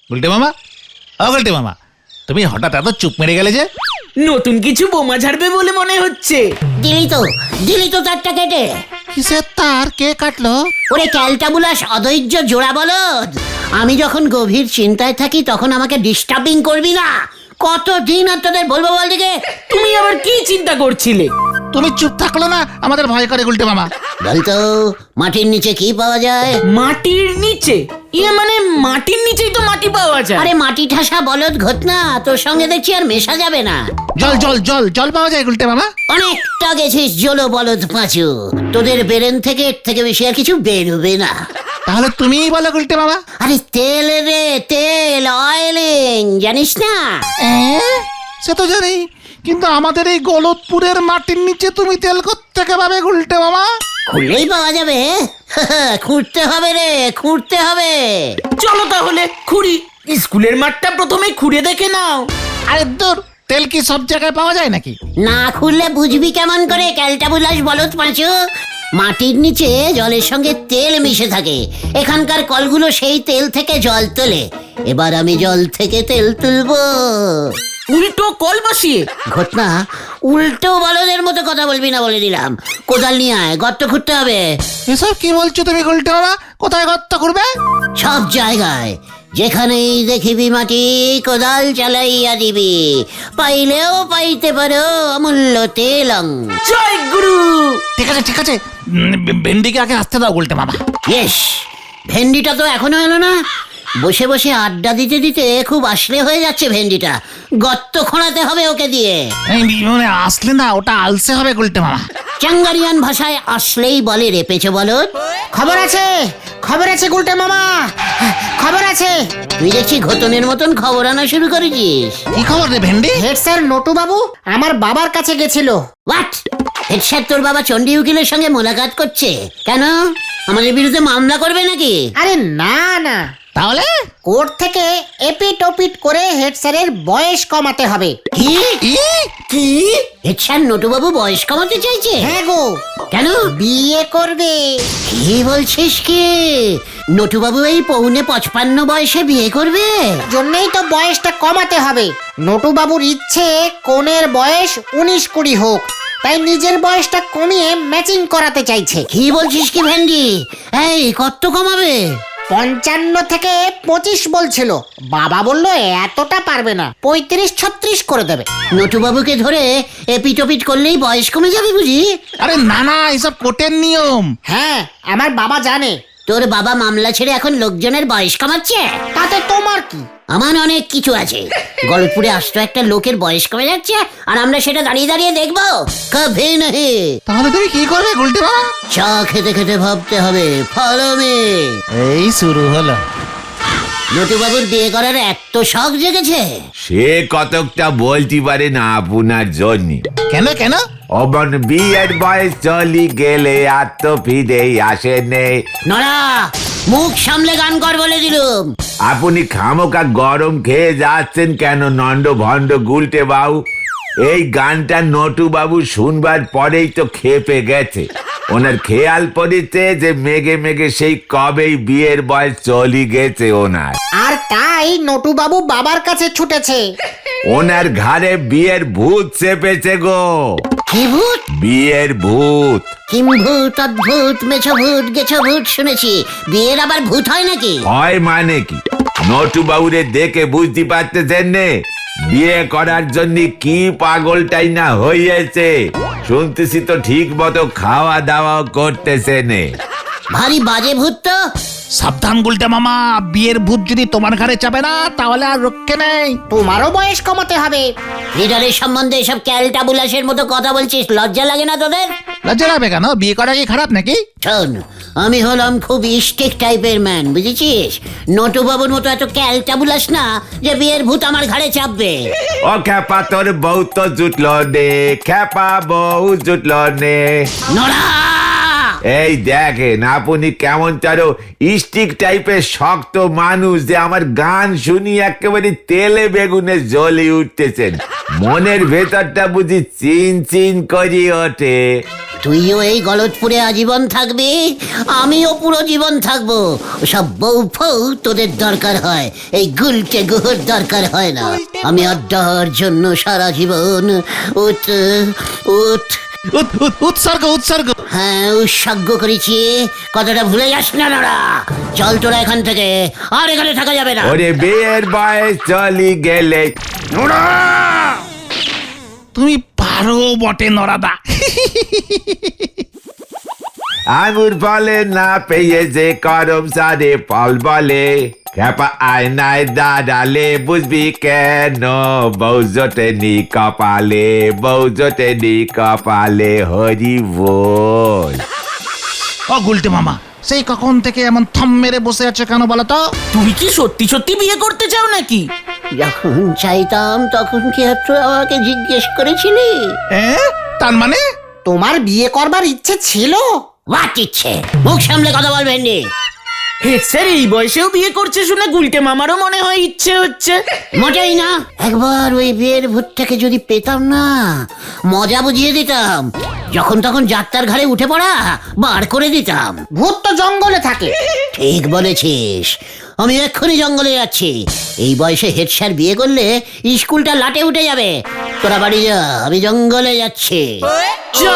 গুলটে মামা, ও গুলটে মামা, তুমি হঠাৎ এত চুপ মেরে গেলে যে? নতুন কিছু বোমা ঝাড়বে বলে মনে হচ্ছে। দিলি তো তারটা কেটে। কিসের তার? কে কাটলো? ওরে ক্যালটাবুলাস অধৈর্য জোড়া বলদ, আমি যখন গভীর চিন্তায় থাকি তখন আমাকে ডিস্টার্বিং করবি না। কতদিন আর তোদের বলবো বল দিকে। তুমি আবার কি চিন্তা করছিলে? তুমি চুপ থাকলো না, আমাদের ভয় করে গুলটে মামা। বলতো মাটির নিচে কি পাওয়া যায়? মাটির নিচে? ইয়ে মানে মাটির নিচেই তো মাটি পাওয়া যায়। আরে মাটি ঠাসা বলদ ঘটনা, তোর সঙ্গে দেখছি আর মেশা যাবে না। জল জল জল জল পাওয়া যায় গুলটে মামা? অনেকটা গেছিস জলো বলদ পাঁচু, তোদের বেরেন থেকে এর থেকে বেশি আর কিছু বেরোবে না। তাহলে তুমিই বলো গুলটে মামা। আরে তেল রে তেল, অয়েলিং, জানিস না? সে তো জানি, কিন্তু আমাদের এই গলতপুরের মাটির নিচে তুমি তেল কোত্থেকে পাবে গুলটে মামা? খুললেই পাওয়া যাবে। খুঁড়তে হবে রে, খুঁড়তে হবে। চলো তাহলে খুঁড়ি। স্কুলের মাঠটা প্রথমে খুঁড়ে দেখে নাও। আরে দূর, তেল কি সব জায়গায় পাওয়া যায় নাকি? না খুললে বুঝবি কেমন করে ক্যালটাবুলাস বলদ পাঁচু? মাটির নিচে জলের সঙ্গে তেল মিশে থাকে, এখানকার কলগুলো সেই তেল থেকে জল তোলে। এবার আমি জল থেকে তেল তুলবো। উল্টো কল বসিয়ে? ঘটনা উল্টো বলদের মতো কথা বলবি না বলে দিলাম। কোদাল নিয়ে আয়, গর্ত খুঁড়তে হবে। এসব কি বলছো তুমি গুলটে মামা? কোথায় গর্ত করবে? সব জায়গায়, যেখানেই দেখিবি মাটি কোদাল চালাইয়া দিবি, পাইলেও পাইতে পারো অমূল্য তেলং। জয় গুরু। ঠিক আছে ঠিক আছে, ভেন্ডিকে আগে আসতে দাও গুলটে মামা। ইয়েস, ভেন্ডিটা তো এখনো এলো না। বসে বসে আড্ডা দিতে দিতে খুব আসলে হয়ে যাচ্ছে ভেন্ডিটা। গর্ত খোঁড়াতে হবে ওকে দিয়ে। মানে আসলে না, ওটা আলসে হবে গুলটে মামা। চাঙ্গারিয়ান ভাষায় আসলেই বলে রে পেছো বলদ। খবর আছে গুলটে মামা, খবর আছে। তুই দেখছি ঘটনের মতন খবর আনা শুরু করেছিস। কি খবর রে ভেন্ডি? হেড স্যার নটু বাবু আমার বাবার কাছে গেছিল। হোয়াট? হেড স্যার তোর বাবা চন্ডী উকিলের সঙ্গে মোলাকাত করছে? কেন, আমাদের বিরুদ্ধে মামলা করবে নাকি? আরে না না, তাহলে কোর্ট থেকে এপিট ওপিট করে হেড স্যারের বয়স কমাতে হবে। কি কি? হেড স্যার নটুবাবু বয়স কমাতে চাইছে? হ্যাঁ গো, কেন? বিয়ে করবে। কি বলছিস কি? নটুবাবু এই 55 বয়সে বিয়ে করবে? জন্যই তো বয়সটা কমাতে হবে। নটু বাবুর ইচ্ছে কোনের বয়স 19-20 হোক, তাই নিজের বয়সটা কমিয়ে ম্যাচিং করাতে চাইছে। কি বলছিস কি ভেন্ডি? এই কত কমাবে? 55 থেকে 25 বলছিল, বাবা বললো এতটা পারবে না, 35-36 করে দেবে। নটুবাবুকে ধরে এপিটোপিট করলেই বয়স কমে যাবে বুঝি? আরে না না, এসব কোর্টের নিয়ম। হ্যাঁ, আমার বাবা জানে। তোর বাবা মামলা ছেড়ে এখন লোকজনের বয়স কমাচ্ছে? তাতে তোমার কি? আমার অনেক কিছু আছে। গলতপুরে আসতো একটা লোকের বয়স কমে যাচ্ছে আর আমরা সেটা দাঁড়িয়ে দাঁড়িয়ে দেখবো? কভি নাহি। তাহলে তুমি কি করবে গুলটে মামা? চা খেতে খেতে ভাবতে হবে। Follow me. এই শুরু হলো। নটুবাবুর বিয়ে করার এত শখ জেগেছে? সে কতকটা বলতে পারে না আপনার জন্য। কেন কেন? অবন বিয়ের বয়স চলি গেলে আর তো ফিরে আসে নেই। নড়া, মুখ সামলে গান কর বলে দিলুম। আপনি খামোকা গরম খেয়ে যাচ্ছেন কেন নন্দ ভণ্ড গুলটে বাবু? এই গানটা নটু বাবু শুনবার পরেই তো খেপে গেছে। ওনার খেয়াল পড়েছে যে মেঘে মেঘে সেই কবেই বিয়ের বয়স চলি গেছে ওনার। আর তাই নটু বাবু বাবার কাছে ছুটেছে। ওনার ঘাড়ে বিয়ের ভূত চেপেছে গো। কি ভূত? বিয়ের ভূত। কিম ভূত, অদ্ভুত, মেছো ভূত, গেছো ভূত শুনেছি। বিয়ের আবার ভূত হয় নাকি? হয় মানে কি? নটু বাবুরে দেখে বুঝতে পারতেছেন নে বিয়ে করার জন্য কি পাগলটাই না হইয়েছে। শুনতেছি তো ঠিক মতো খাওয়া দাওয়া করতেছে নে। ভারী বাজে ভূত তো। সাবধান গুলটে মামা, বিয়ের ভূত যদি তোমার ঘাড়ে চাপে না তাহলে আর রক্ষে নেই। তোমারও বয়স কমাতে হবে। লিডারের সম্বন্ধে এসব ক্যালটাবুলাসের মতো কথা বলছিস, লজ্জা লাগে না তোদের? লজ্জা লাগবে কেন? বিয়ে করা কি খারাপ নাকি? শোন, আমি হলাম খুব স্টিক টাইপের ম্যান, বুঝেছিস? নটুবাবুর মতো এত ক্যালটাবুলাস না যে বিয়ের ভূত আমার ঘাড়ে চাপবে। ও খ্যাপা তোর বউ তো জুটলো নে, খ্যাপা বউ জুটলো নে। নড়া, এই দেখেন আপনি কেমন চারো স্টিক টাইপের শক্ত মানুষ যে আমার গান শুনি একেবারে তেলে বেগুনে জ্বলে উঠতেছেন, মনের ভেতরটা বুঝি চিন চিন করি ওঠে। তুইও এই গলতপুরে আজীবন থাকবি, আমিও পুরো জীবন থাকবো। সব বউ ফউ তোদের দরকার হয়, এই গুলটে গুহর দরকার হয় না। আমি আড্ডার জন্য সারা জীবন উঠ উঠ উৎসর্গ উৎসর্গ। হ্যাঁ উৎসর্গ করেছি, কথাটা ভুলে যাস না নোরা। চল তোরা এখান থেকে, আর এখানে থাকা যাবে না। ওরে বিয়ের বয়স চলি গেলে তুমি পারো বটে নরাদা। আঙুর বলে না পেয়ে যে করম সারে ফল বলে, খেপা আয়নায় দাঁড়ালে বুঝবি কেন, বউ জোটেনি কপালে, বউ জোটেনি কপালে, হরি বল। ও গুলটে মামা, সেই কখন থেকে এমন থম মেরে বসে আছো কেন বলো তো? তুমি কি সত্যি সত্যি বিয়ে করতে চাও নাকি? যখন চাইতাম তখন কি আর তুই আমাকে জিজ্ঞেস করেছিলি? তার মানে তোমার বিয়ে করবার ইচ্ছে ছিল? বাট ইচ্ছে, মুখ সামলে কথা বলবেন নি। হেড স্যার এই বয়সেও বিয়ে করছে শুনে গুলটে মামারও মনে হয় ইচ্ছে হচ্ছে। মোটেই না। একবার ওই বিয়ের ভূতটাকে যদি পেতাম না, মজা বুঝিয়ে দিতাম। যখন তখন যাত্রার ঘাড়ে উঠে পড়া বার করে দিতাম। ভূত তো জঙ্গলে থাকে। ঠিক বলেছিস, আমি এক্ষুনি জঙ্গলে যাচ্ছি। এই বয়সে হেড স্যার বিয়ে করলে স্কুলটা লাটে উঠে যাবে। তোরা বাড়ি যা, আমি জঙ্গলে যাচ্ছি। যা,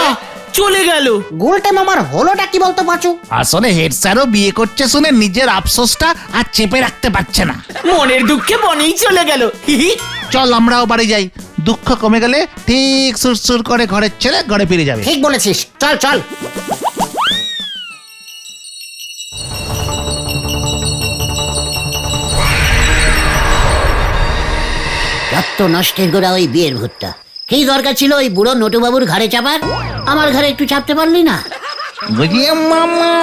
চলে গেল। গুলটে মামার হলোটা কি বলতো পাঁচু? আসলে হেড স্যারও বিয়ে করছে শুনে নিজের আফসোসটা আর চেপে রাখতে পারছে না। মনের দুঃখে বনেই চলে গেল। চল আমরাও বাড়ি যাই, দুঃখ কমে গেলে ঠিক সুরসুর করে ঘরের ছেড়ে ঘরে ফিরে যাবে। ঠিক বলেছিস, চল চল। রক্ত নষ্টের গোড়া ওই বিয়ের ভূতটা। কি দরকার ছিল ওই বুড়ো নটুবাবুর ঘাড়ে চাপার? আমার ঘরে একটু চাপতে পারলি না? বুঝিয়ে মামা,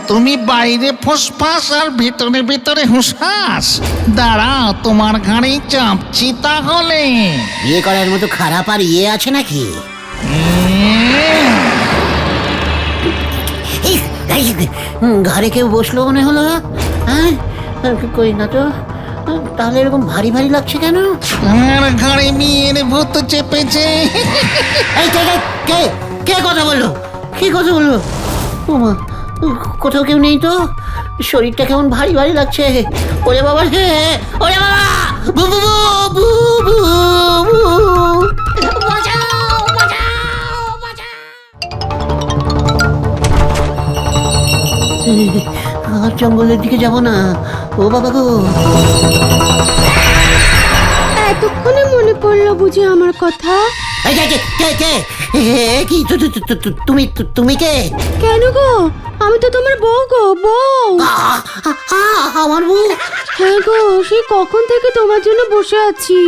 তুমি বাইরে ফোসফাস আর ভিতরে ভিতরে হুসহাস। দাঁড়াও, তোমার ঘাড়েই চাপছি তাহলে। বিয়ে করার মতো খারাপ আর ইয়ে আছে নাকি? ঘরে কেউ বসলো মনে হলো। হ্যাঁ কই না তো, তাহলে এরকম ভারী ভারী লাগছে কেন? আমার ঘাড়ে বিয়ের ভূত চেপেছে। এই কে কে কে কে কথা বললো? কি কথা বললো? ওমা, কোথাও কেউ নেই তো। শরীরটা কেমন ভারী ভারী লাগছে। ওরে বাবা, হে ওরে বাবা, বু বু বু বু বু, বাঁচাও বাঁচাও বাঁচাও। আর জঙ্গলের দিকে যাব না। ও বাবা গো, এতক্ষণে মনে পড়লো বুঝি আমার কথা? এই কে কে কে কি তুমি তুমি কে? কেন গো, আমি তো তোমার বউ গো, বউ। আমার বউ? হ্যাঁ গো, সেই কখন থেকে তোমার জন্য বসে আছি।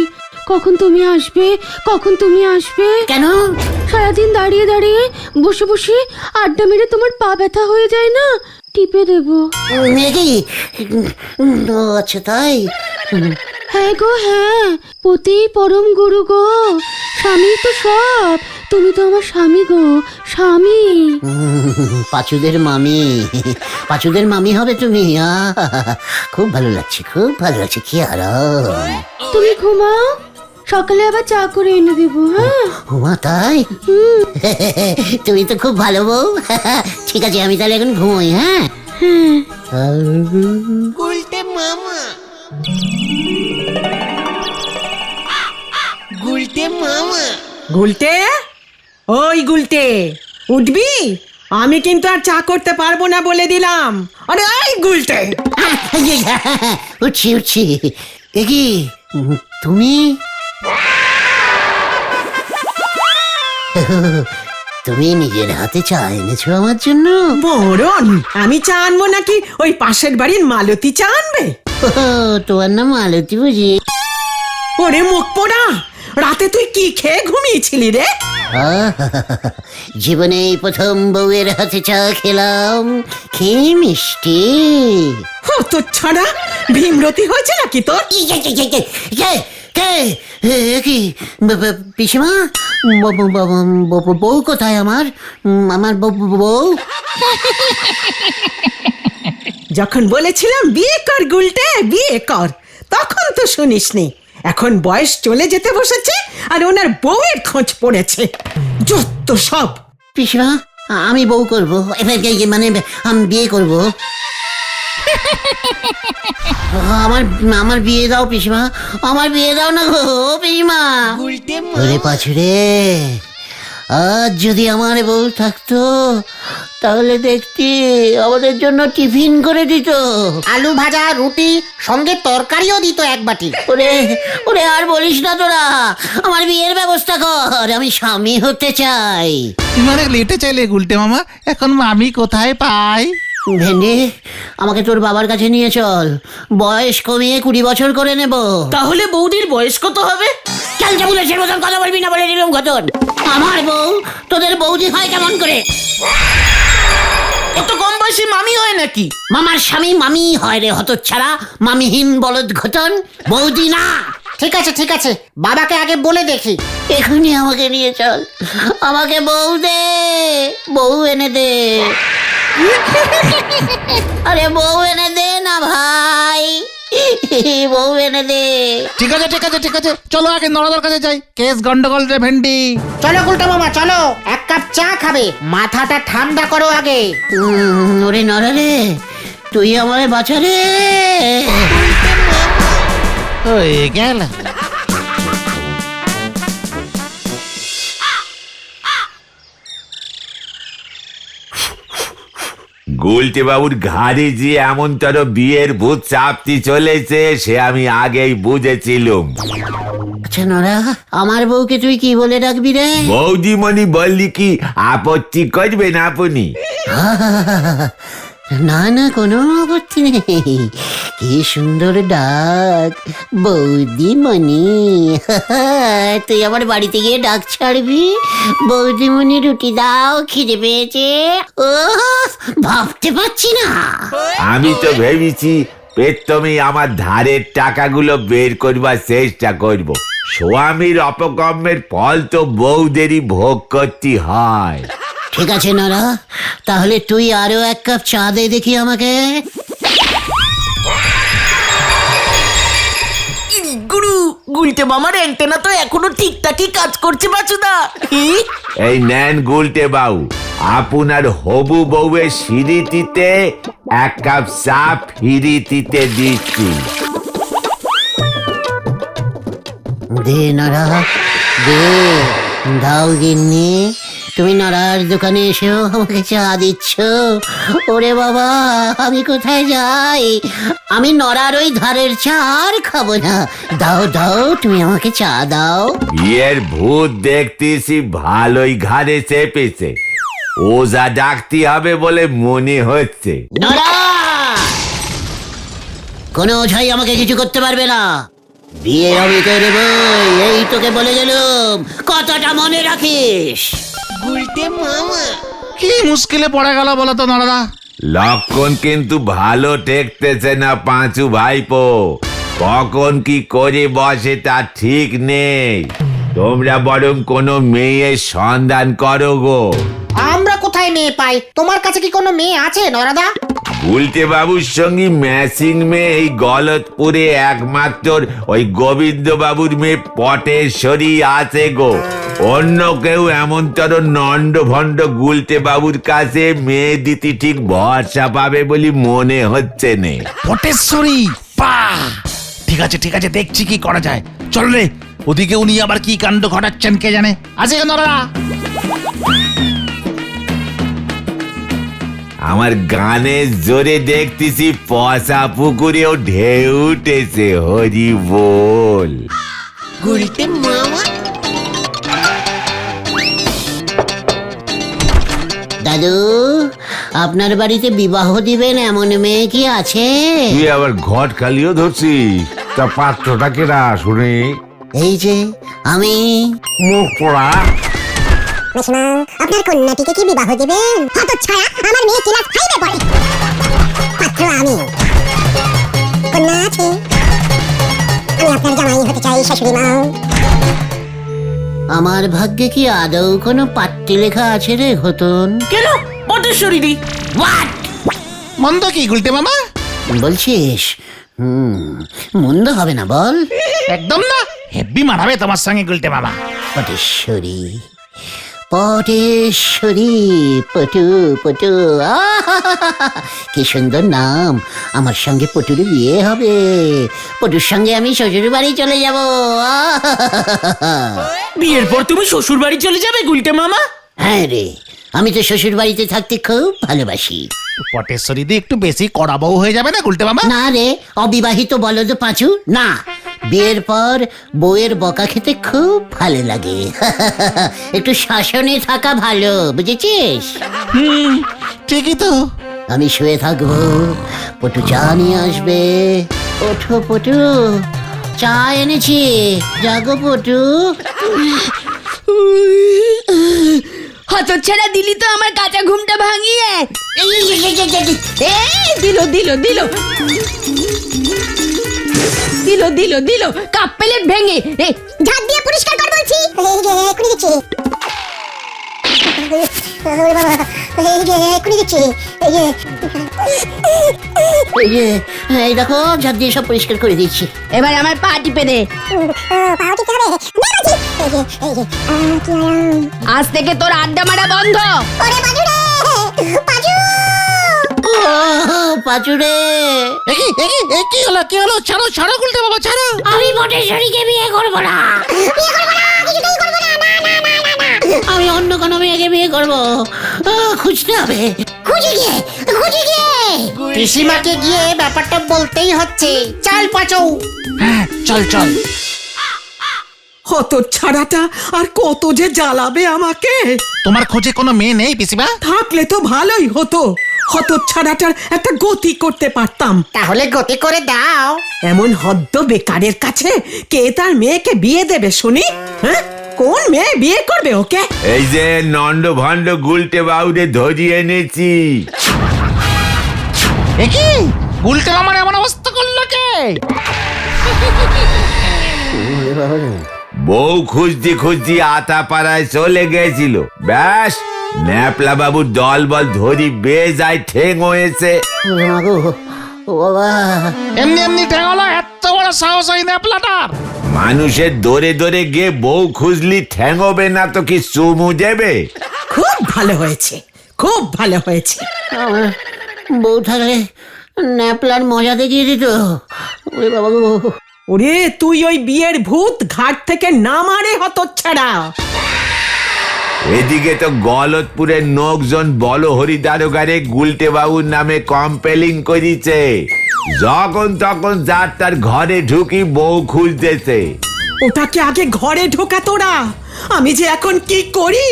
কখন তুমি আসবে, কখন তুমি আসবে। কেন? সারাদিন দাঁড়িয়ে দাঁড়িয়ে বসে বসে আড্ডা মেরে তোমার পা ব্যথা হয়ে যায় না, টিপে দেবো। কি? ও আচ্ছা তাই। হ্যাঁ গো হ্যাঁ, পতি পরম গুরু গো, স্বামী তো সব। তুমি তো আমার স্বামী গো, স্বামী। পাঁচুদের মামি, পাঁচুদের মামি হবে তুমি। খুব ভালো লাগছে, খুব ভালো লাগছে, কি আরাম। তুমি ঘুমাও, সকালে আবার চা করে এনে দেবো। হ্যাঁ মা তাই? তুমি তো খুব ভালো বউ। ঠিক আছে, আমি তাহলে এখন ঘুমোই। হ্যাঁ গুলটে, ওই গুলটে, উঠবি? আমি কিন্তু আর চা করতে পারবো না বলে দিলাম। আরে ওই গুলটে, উঠছি উঠছি। কি তুমি? তুমি নিজের হাতে চা এনেছো আমার জন্য? বরণ আমি চা আনবো নাকি ওই পাশের বাড়ির মালতী চা আনবে? তোমার নাম মালতী বুঝি? ওরে মুখ পোড়া, রাতে তুই কি খেয়ে ঘুমিয়েছিলি রে? জীবনে এই প্রথম বউয়ের হাতে চা খেলাম, খেয়ে মিষ্টি। তোর ছড়া ভীমরতি হয়েছে নাকি তোর? কে কি পিসিমা বউ কোথায় আমার আমার বউ যখন বলেছিলাম বিয়ে কর গুলটে, বিয়ে কর, তখন তো শুনিসনি। এখন বয়স চলে যেতে বসেছে আর ওনার বউয়ের খোঁজ পড়েছে। যত সব। পিসিমা আমি বউ করবো, মানে আমি বিয়ে করবো। আমার আমার বিয়ে দাও পিসিমা, আমার বিয়ে দাও না গো পিসিমা। ওরে পাছুরে, আজ যদি আমার বউ থাকতো তাহলে দেখতি আমাদের জন্য টিফিন করে দিত, আলু ভাজা, রুটি, সঙ্গে তরকারিও দিত এক বাটি। ওরে ওরে আর বলিস না তোরা, আমার বিয়ের ব্যবস্থা কর, আমি স্বামী হতে চাই। তুমি অনেক লেটে চাইলে গুলটে মামা, এখন আমি কোথায় পাই? ভেন্ডি, আমাকে তোর বাবার কাছে নিয়ে চল, বয়স কমিয়ে 20 বছর করে নেব। তাহলে বৌদির বয়স কত হবে? ক্যালটা বুলেছের মতন কথা বলবি না বলে দিলাম ঘটন। আমার বউ তোদের বৌদি হয় কেমন করে? অত কম বয়সী মামি হয় নাকি? মামার স্বামী মামি হয় রে হতচ্ছাড়া, মামিহীন বলদ ঘটন, বৌদি না। ঠিক আছে ঠিক আছে, বাবাকে আগে বলে দেখি। এখনই আমাকে নিয়ে চল, আমাকে বউ দে, বউ এনে দে। আরে বউ এনে দে না ভাই, বউ এনে দে। ঠিক আছে ঠিক আছে ঠিক আছে, চলো আগে নরদার কাছে যাই, কেস গন্ডগোল রে ভেন্ডি। চলো গুলটে মামা চলো, এক কাপ চা খাবে, মাথাটা ঠান্ডা করো আগে। ওরে নরা রে, তুই আমায় বাঁচা রে। হয়ে গেল। গুলটে বাবুর ঘাড়ে যে এমনতর বিয়ের ভূত চাপতি চলেছে সে আমি আগেই বুঝেছিলুম। আচ্ছা নরা, আমার বউকে তুই কি বলে ডাকবি রে? বৌদিমণি বললি কি আপত্তি করবেন আপনি? না না, কোনো আপত্তি নেই। কি সুন্দর ডাক, বৌদিমণি। তুই আমার বাড়িতে গিয়ে ডাক ছাড়বি, বৌদিমণি রুটি দাও, খিদে পেয়েছে। ও ভাবতে পারছি না। আমি তো ভেবেছি পেট্টমি আমার ধারের টাকাগুলো বের করবার চেষ্টা করব। স্বামীর অপকর্মের ফল তো বউদেরই ভোগ করতে হয়। ঠিক আছে নরা, তাহলে তুই আরো 1 কাপ চা দে দেখি আমাকে। গুরু, গুলটে মামার অ্যান্টেনা তো এখনো ঠিকঠাকই কাজ করছে বাচুদা। এই নেন গুলটে বাবু, আপনার হবু বউয়ের সিঁড়িটিতে 1 কাপ চা ফিরিটিতে দিচ্ছি। দে নরা, দে, দাও গিন্নি। তুমি নরার দোকানে এসেও আমাকে চা দিচ্ছ? ওরে বাবা, আমি কোথায় যাই? আমি নরার ওই ধারের চা আর খাবো না। দাও দাও, তুমি আমাকে চা দাও। বিয়ের ভূত দেখতেছি ভালোই ঘাড়ে চেপেছে, ওজা ডাকতে হবে বলে মনে হচ্ছে। নরা, কোনো ওঝাই আমাকে কিছু করতে পারবে না। বিয়ে আমি করব, এই তোকে বলে গেলুম, কথাটা মনে রাখিস। কি মুশকিলে পড়ে গেল বলো তো নরদা? লক্ষণ কিন্তু ভালো ঠেকতেছে না পাঁচু ভাইপো, কখন কি করে বসে তা ঠিক নেই। তোমরা বরং কোনো মেয়ের সন্ধান করো গো। আমরা কোথায় মেয়ে পাই? তোমার কাছে কি কোনো মেয়ে আছে নরাদা? উল্টে বাবুর সঙ্গে ম্যাচিং মেয়ে এই গলতপুরে একমাত্র ওই গোবিন্দ বাবুর মেয়ে পটেশ্বরী আছে গো। অন্য কেউ এমনতর নন্ড ভণ্ড গুলটে বাবুর কাছে মেয়ে দিতে ঠিক ভরসা পাবে বলে মনে হচ্ছে নে। পটেশ্বরী, বাহ! ঠিক আছে দেখছি কি করা যায়। চল রে, ওদিকে উনি আবার কি কাণ্ড ঘটাচ্ছেন কে জানে। আছে নরদা? আমার গানের জোরে দেখতেছি পচা পুকুরেও ঢেউ উঠেছে, হরি বল। দাদু, আপনার বাড়িতে বিবাহ দিবেন এমন মেয়ে কি আছে? তুই আবার ঘট খালিও ধরছিস? তা পাত্রটা কেডা শুনে? এই যে আমি। মুখ পড়া। মাসিমা, আপনার কন্যাটিকে কি বিবাহ দিবেন? হতচ্ছাড়া, আমার মেয়ে ক্লাস 5-এ পড়ে। পাত্র আমি। কন্যা আছে। আমি আপনার জামাই হতে চাই। শাশুড়ি মা। আমার ভাগ্যে কি আদৌ কোনো পাট্টি লেখা আছে রে ঘটন? কেন পটেশ্বরী দি? হোয়াট মন্দ কি গুলটে মামা? বলছিস? মন্দ হবে না বল? একদম না, হেব্বি মানাবে তোমার সঙ্গে গুলটে মামা। পটেশ্বরী, পটেশ্বরী, পটু পটু, আহাহাহা, কি সুন্দর নাম। আমার সঙ্গে পটুর বিয়ে হবে, পটুর সঙ্গে আমি শ্বশুর বাড়ি চলে যাব। বিয়ের পর তুমি শ্বশুর বাড়ি চলে যাবে গুলটে মামা? হ্যাঁ রে, আমি তো শ্বশুর বাড়িতে থাকতে খুব ভালোবাসি। পটেশ্বরী দি একটু বেশি কড়া বউ হয়ে যাবে না গুলটে মামা? না রে, অবিবাহিত বলদ পাঁচু না। বিয়ের পর বউয়ের বকা খেতে খুব ভালো লাগে। একটু শাসনে থাকা ভালো, বুঝেছিস? ঠিকই তো। আমি শুয়ে থাকবো, পটু চা নিয়ে আসবে। ওঠো পটু, চা এনেছি, জাগো পটু। হতচ্ছাড়া দিলি তো আমার কাঁচা ঘুমটা ভাঙিয়ে। দিল দিল দিল দিল দিল দিল কাপ প্লেট ভেঙে। ঝাড় দিয়ে পরিষ্কার কর বলছি। এই যে এখনই দিচ্ছি। ওরে বাবা, এই যে এখনই দিচ্ছি। এই দেখো, ঝাড় দিয়ে সব পরিষ্কার করে দিচ্ছি। এবার আমার পা টিপে দে। পাও টিপতে হবে। দেখাচ্ছি। এই যে কি আরাম। আজ থেকে তোর আড্ডা মারা বন্ধ। ওরে পাজু রে, পাজু। ও পাঁচু রে, কি হলো কি হলো? ছাড়ো ছাড়ো গুলটে মামা, ছাড়ো। আমি পটেশ্বরীকে বিয়ে করবো না। বিয়ে করবো না, কিছুতেই করবো না। না না না না না। আমি অন্য কোনো মেয়েকে বিয়ে করবো। খুঁজতে হবে। খুঁজে গিয়ে, খুঁজে গিয়ে। পিসিমাকে গিয়ে ব্যাপারটা বলতেই হচ্ছে। চল পাচৌ। হ্যাঁ, চল চল। হতচ্ছাড়াটা আর কত যে জ্বালাবে আমাকে। তোমার খোঁজে কোনো মেয়ে নেই পিসিমা? থাকলে তো ভালোই হতো, হতচ্ছাড়াটার একটা গতি করতে পারতাম। তাহলে গতি করে দাও। এমন হদ্দ বেকারের কাছে কে তার মেয়েকে বিয়ে দেবে শুনি? হ্যাঁ, কোন মেয়ে বিয়ে করবে ওকে? এই যে নন্দ ভণ্ড গুলটে বাউরে ধরিয়ে এনেছি। কি গুলটে মামার এমন অবস্থা করলো কে? বউ খুঁজতে খুঁজতে আতাপাড়ায় চলে গেছিল। ব্যাস, ন্যাপলা বাবুর দল বল ধরি বেজায় ঠেং হয়েছে। ও বাবা, এমনি এমনি ঠেঙলো? এত বড় সাহস হয় না প্লাটার? মানুষের দরে দরে গিয়ে বউ খুঁজলি ঠ্যাং হবে না তো কি চুমু দেবে? খুব ভালো হয়েছে, খুব ভালো হয়েছে। আমার বউ থাকলে ন্যাপলার মজা দেখিয়ে দিত। ওরে বাবা গো। ওরে তুই ওই বিয়ের ভূত ঘাট থেকে নামারে হতচ্ছাড়া। এদিকে তো গলতপুরের লোকজন বলহরি দারোগারে গুলটে বাবুর নামে কম্পেলিং করিছে। যখন তখন যার তার ঘরে ঢুকি বউ খুঁজতেছে। ওটাকে আগে ঘরে ঢোকা তোরা। আমি যে এখন কি করি?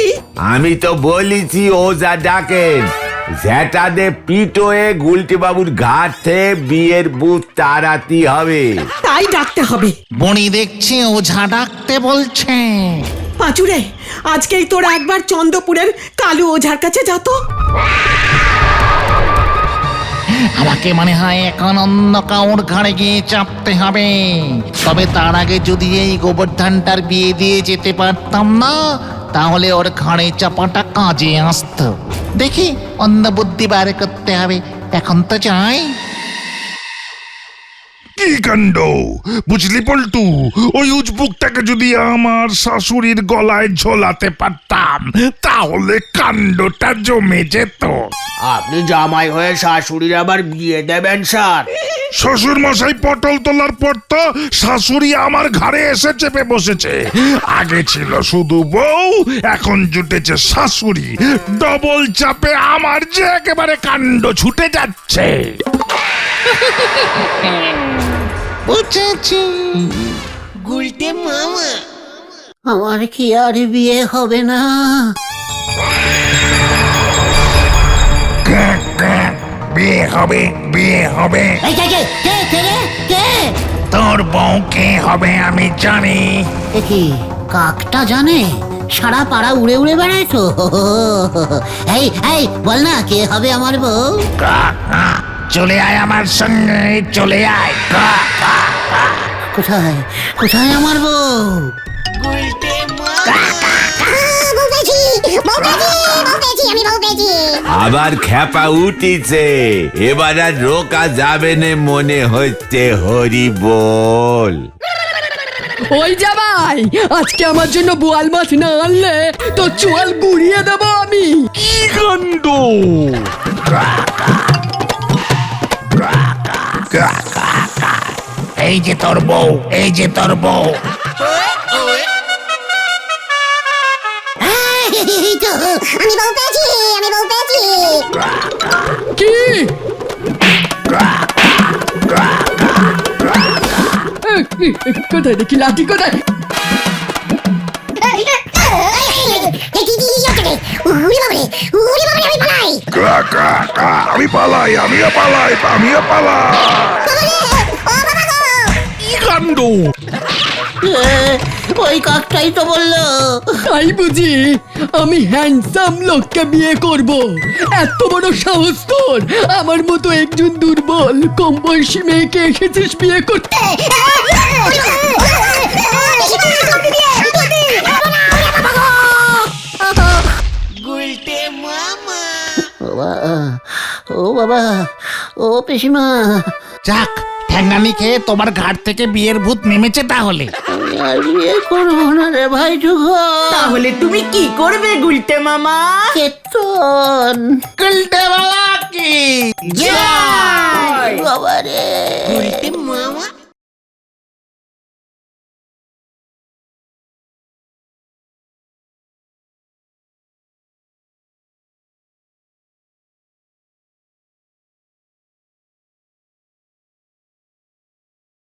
আমি তো বলিছি ওজা ডাকেন, ঝেঁটাদে পিটোয়ে গুলটে বাবুর ঘাট থেকে বিয়ের বুথ তাড়াতে হবে। তাই ডাকতে হবে। বনি দেখছি ওঝা ডাকতে বলছে। পাঁচুরে, আজকেই তোরা একবার চন্দ্রপুরের কালু ওঝার কাছে যা তো। আমাকে মনে হয় এখন অন্য কাউর ঘাড়ে গিয়ে চাপতে হবে। তবে তার আগে যদি এই গোবর্ধনটার বিয়ে দিয়ে যেতে পারতাম না, তাহলে ওর ঘাড়ে চাপাটা কাজে আসতো। দেখি অন্য বুদ্ধি বার করতে হবে। এখন তো যাই। কি কাণ্ড! বুঝলি পল্টু, ওই উজবুকটাকে যদি আমার শাশুড়ির গলায় ঝোলাতে পারতাম তাহলে কাণ্ডটা জমে যেত। আপনি জামাই হয়ে শাশুড়ির আবার বিয়ে দেবেন স্যার? শ্বশুর মশাই পটল তোলার পর তো শাশুড়ি আমার ঘাড়ে এসে চেপে বসেছে। আগে ছিল শুধু বউ, এখন জুটেছে শাশুড়ি। ডবল চাপে আমার যে একেবারে কাণ্ড ছুটে যাচ্ছে। বুঝেছি। আমার কি আর বিয়ে হবে না? বিয়ে হবে, বিয়ে হবে। এই কে কে কে কে কে? তোর বউ কে হবে আমি জানি। এ কি কাকটা জানে? সারা পাড়া উড়ে উড়ে বেড়ায় তো। এই এই বল না, কে হবে আমার বউ? চলে আয় আমার সঙ্গে, চলে আয়। কোথায় কোথায় আমার বউ? বউ পেয়েছি, বউ পেয়েছি, বউ পেয়েছি, আমি বউ পেয়েছি। আবার খেপা উঠিছে, এবার আর রোকা যাবে না মনে হচ্ছে। হরি বল। ওই জামাই, আজকে আমার জন্য বোয়াল মাছ না আনলে তো চোয়াল গুড়িয়ে দেবো আমি। কি কাণ্ড! এই যে তোর বউ, এই যে তোর বউ। এই তো, আমি বউ পেয়েছি, আমি বউ পেয়েছি। কি কোথায় দেখি লাঠি কোথায়? আমি পালাই, আমিও পালাই, আমিও পালাই। কি কাণ্ড! ওই কাকটাই তো বললো। তাই বুঝি আমি হ্যান্ডসাম লোককে বিয়ে করব? এত বড় সাহস তোর! আমার মতো একজন দুর্বল কম বয়সী মেয়েকে এসেছিস বিয়ে করতে? ও বাবা, ও পিসিমা, যাক, ঠ্যাঙ্গানি খেয়ে তোমার ঘাট থেকে বিয়ের ভূত নেমেছে তাহলে। আমি আর বিয়ে করবো না রে ভাই যুগ। তাহলে তুমি কি করবে গুলটে মামা? কেতন গুলটে বাবা কি জয় বাবা রে। গুলটে মামা